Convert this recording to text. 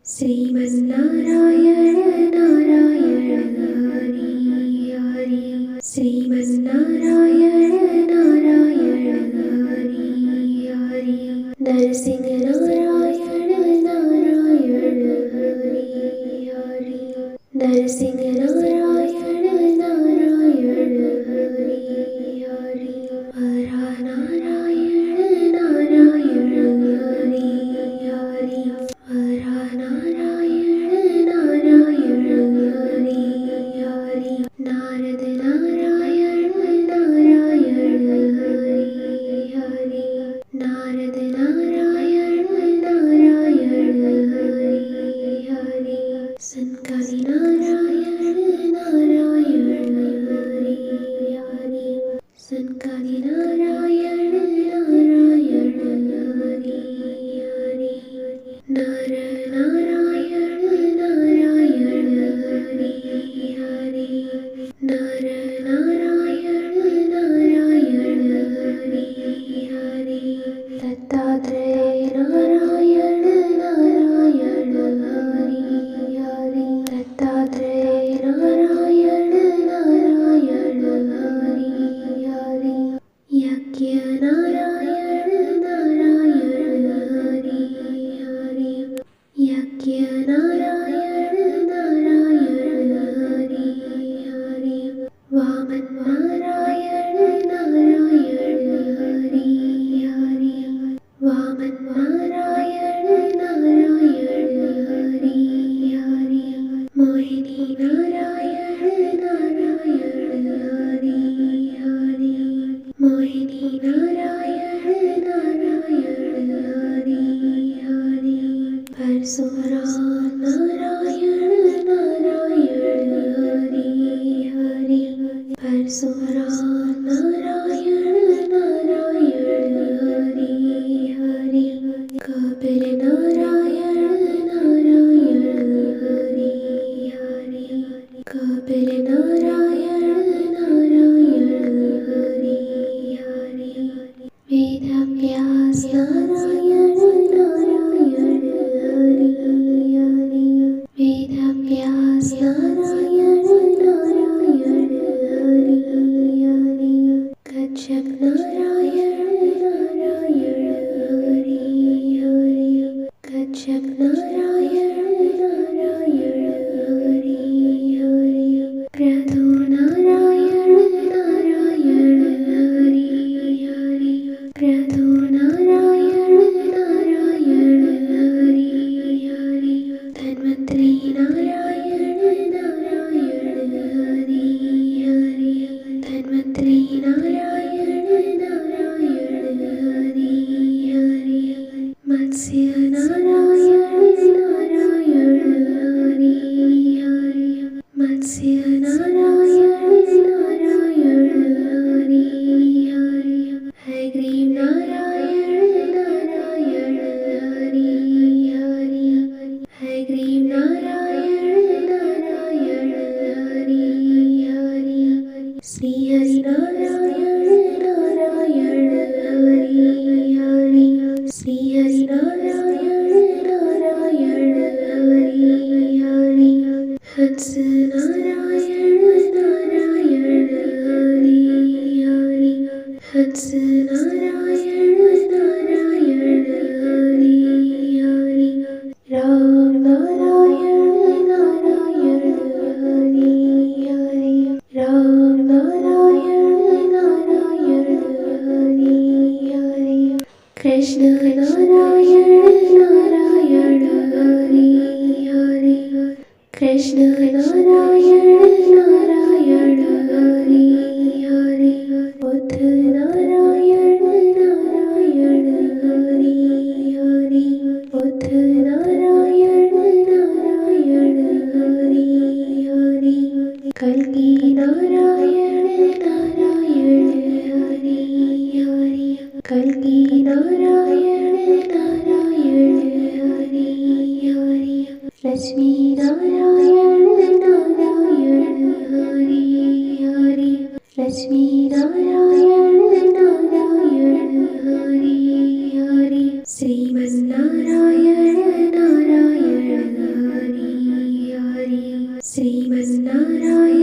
ശ്രീമന്നാരായണ നാരായണ ഹരി ഹരി ശ്രീമന്നാരായണ നാരായണ ഹരി ഹരി നരസിംഹ നാരായണ നാരായണ ഹരി ഹരി നരസിംഹ നാരായണ നാരായണ ഹരി ഹരി ഹരനാരായണ നാരായണ ഹരി ഹരി ഹരനാരായണ നാരായണ ഹരി ഹരി നാരദ നാരായണ നാരായണ ഹരി ഹരി നാരദ നാരായണ നാരായണ ഹരി ഹരി സൻകാരി നാരായണ നാരായണ ഹരി ഹരി സൻകാരി നാരായണ നാരായണ ഹരി ഹരി നാരായണ നാരായണ ഹരി ഹരി നാരായണ നാരായണ ഹരി ഹരി ദത്താത്രേയ നാരായണ നാരായണ ഹരി ഹരി ദത്താത്രേയ നാരായണ നാരായണ ഹരി ഹരി യജ്ഞ നാരായണ നാരായണ ഹരി ഹരി യജ്ഞ നാരായണ നാരായണ ഹരി ഹരി വാമൻ നാരായണ നാരായണ ഹരി ഹരി വാമൻ നാരായണ നാരായണ ഹരി ഹരി മോഹിനി നാരായണ നാരായണ ഹരി ഹരി മോഹിനി നാരായണ നാരായണ ഹരി ഹരി പരശുരാം നാരായണ നാരായണ ഹരി ഹരി പരശുരാം നാരായണ നാരായണ ഹരി ഹരി കപില നാരായണ നാരായണ ഹരി ഹരി കപില നാരായണ നാരായണ ഹരി ഹരി വേദവ്യാസ നാരായണ നാരായണ ഹരി ഹരി വേദവ്യാസ നാരായണ നാരായണ ഹരി ഹരി കച്ഛപ നാരായണ നാരായണ ഹരി ഹരി കച്ഛപ നാരായണ നാരായണ ഹരി ഹരി ക്രതു നാരായണ നാരായണ ഹരി ഹരി ക്രതു നാരായണ നാരായണ ഹരി ഹരി ധന്വന്ത്രി നാരായണ നാരായണ ഹരി ഹരി ധന്വന്ത്രി നാരായണ നാരായണ ഹരി ഹരി മത്സ്യ നാരായണ നാരായണ ഹരി ഹരി മത്സ്യ നാരായണ നാരായണ ഹരി ഹരി ഹയഗ്രീവ നാരായണ നാരായണ ഹരി ഹരി ഹയഗ്രീവ നാരായണ നാരായണ ഹരി ഹരി ശ്രീഹരി നാരായണ നാരായണ ഹരി ഹരി ശ്രീഹരി നാരായണ നാരായണ ഹരി ഹരി ഹംസ നാരായണ നാരായണ ഹരി ഹരി ഹംസ നാരായണ നാരായണ ഹരി ഹരി രാം നാരായണ നാരായണ ഹരി ഹരി രാം നാരായണ നാരായണ ഹരി ഹരി കൃഷ്ണ നാരായണ നാരായണ ഹരി ഹരി കൃഷ്ണ നാരായണ നാരായണ ഹരി ഹരി ബുദ്ധ നാരായണ നാരായണ ഹരി ഹരി ബുദ്ധ നാരായണ നാരായണ ഹരി ഹരി കൽകി നാരായണ നാരായണ ഹരി ഹരി കൽകി നാരായണ നാരായണ ഹരി ഹരി ലക്ഷ്മി നാരായണ നാരായണ ഹരി ഹരി ലക്ഷ്മി നാരായണ നാരായണ ഹരി ഹരി ശ്രീമന്നാരായണ നാരായണ ശ്രീമന്നാരായണ